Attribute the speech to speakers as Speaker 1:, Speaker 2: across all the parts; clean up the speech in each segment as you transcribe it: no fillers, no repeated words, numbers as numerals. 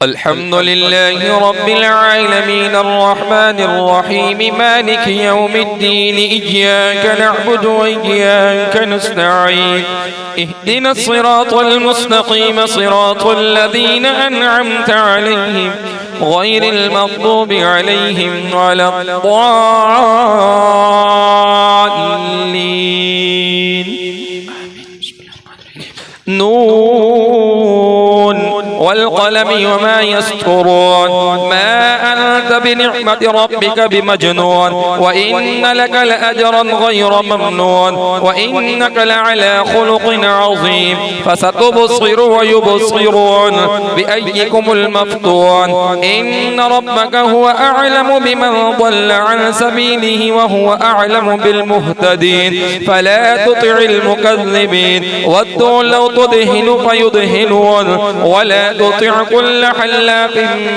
Speaker 1: الحمد لله رب العالمين الرحمن الرحيم مالك يوم الدين إياك نعبد وإياك نستعين اهدنا الصراط المستقيم صراط الذين أنعمت عليهم غير المغضوب عليهم ولا الضالين نون والقلم وما يسطرون ما أنت بنعمة ربك بمجنون وإن لك لأجرا غير ممنون وإنك لعلى خلق عظيم فستبصر ويبصرون بأيكم المفتون إن ربك هو أعلم بمن ضل عن سبيله وهو أعلم بالمهتدين فلا تطع المكذبين ودوا لو تدهن فيدهنون ولا تطع كل حلاف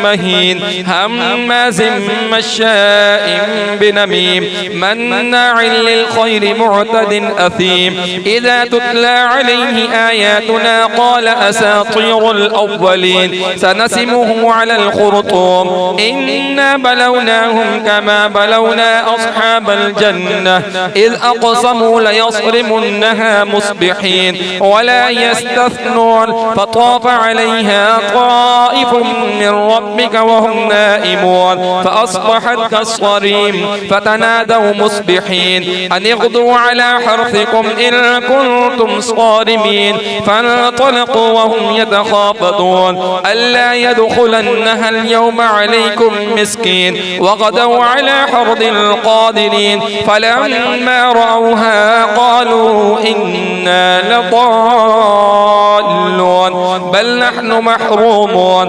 Speaker 1: مهين هماز مشاء بنميم مناع للخير معتد أثيم إذا تتلى عليه آياتنا قال أساطير الأولين سنسمه على الخرطوم إنا بلوناهم كما بلونا أصحاب الجنة إذ أقسموا ليصرمنها مصبحين ولا يستثنون فطاف عليها طائف من ربك وهم نائمون فأصبحت كالصريم فتنادوا مصبحين أن اغدوا على حرثكم إن كنتم صارمين فانطلقوا وهم يتخافتون ألا يدخلنها اليوم عليكم مسكين وغدوا على حرد قادرين فلما رأوها قالوا إنا لضالون بل نحن محرومون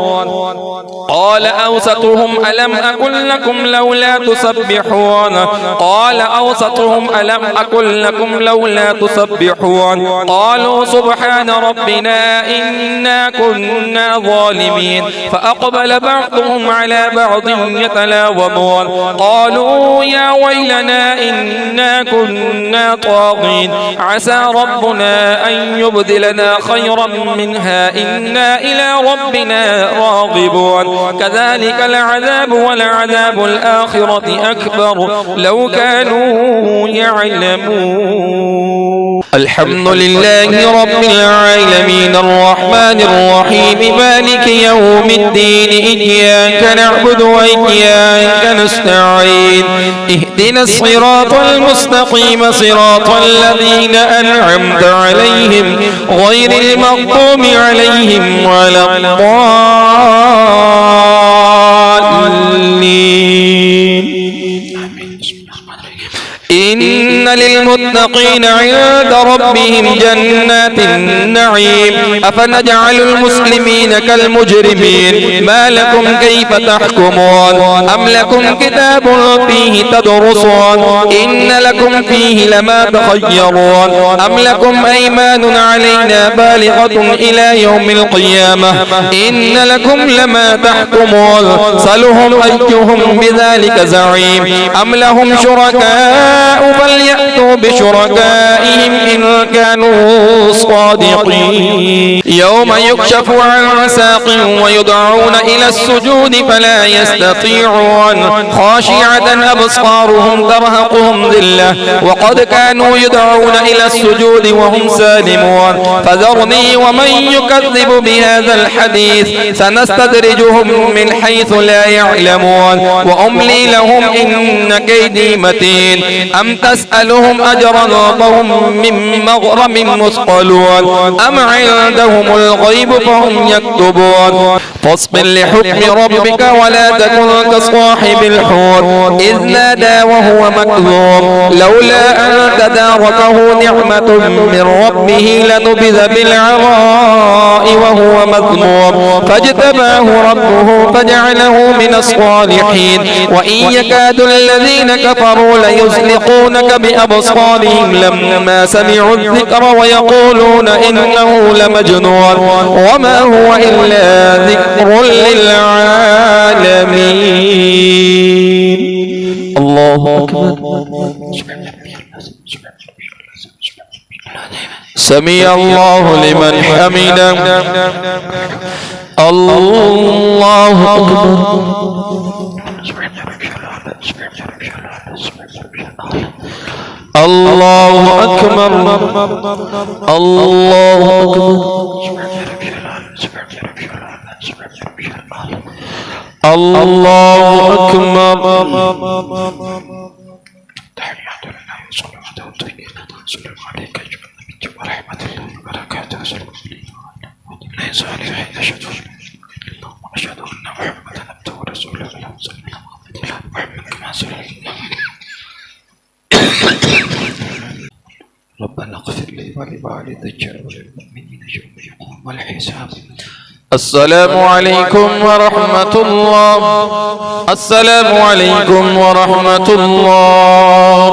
Speaker 1: قال أوسطهم ألم أقل لكم لولا تسبحون قال أوسطهم ألم أقل لكم لولا تسبحون قالوا سبحان ربنا إنا كنا ظالمين فأقبل بعضهم على بعض يتلاومون قالوا يا ويلنا إنا كنا طاغين عسى ربنا أن يبدلنا خيرا منها إنا إلى ربنا راغبون كذلك العذاب ولعذاب الآخرة أكبر لو كانوا يعلمون الحمد لله رب العالمين الرحمن الرحيم مالك يوم الدين إياك نعبد وإياك نستعين اهدنا الصراط المستقيم صراط الذين أنعمت عليهم غير المغضوب عليهم ولا الضالين إن للمتقين عند ربهم جنات النعيم أفنجعل المسلمين كالمجرمين ما لكم كيف تحكمون أم لكم كتاب فيه تدرسون إن لكم فيه لما تخيرون أم لكم أيمان علينا بالغة إلى يوم القيامة إن لكم لما تحكمون سلهم أيهم بذلك زعيم أم لهم شركاء فليأتوا بشركائهم إن كانوا صادقين يوم يكشف عن ساق ويدعون إلى السجود فلا يستطيعون خاشعة أبصارهم ترهقهم ذلة وقد كانوا يدعون إلى السجود وهم سالمون فذرني ومن يكذب بهذا الحديث سنستدرجهم من حيث لا يعلمون وأملي لهم إن كيدي متين أم تسألهم أجرا فهم من مغرم مثقلون أم عندهم الغيب فهم يكتبون فاصبر لحكم ربك ولا تكن كصاحب الحوت إذ نادى وهو مكذوب لولا أن تداركه نعمة من ربه لنبذ بالعراء وهو مذموم فاجتباه ربه فجعله من الصالحين وإن يكاد الذين كفروا ليزلقونك بأبصارهم لما سمعوا الذكر ويقولون إنه لمجنون وما هو إلا ذكر للعالمين الله أكبر سمع الله لمن حمده الله الله أكبر الله أكبر الله أكبر. تحيات لله وصلواته وطيبات وسلام عليك أيها النبي ورحمة الله وبركاته. لا صالح أشهد وأشهد أن محمدا عبده ورسوله محمد كما صلى ربنا اغفر لي ولوالدي وللمؤمنين يوم الحساب. السلام عليكم ورحمة الله. السلام عليكم ورحمة الله.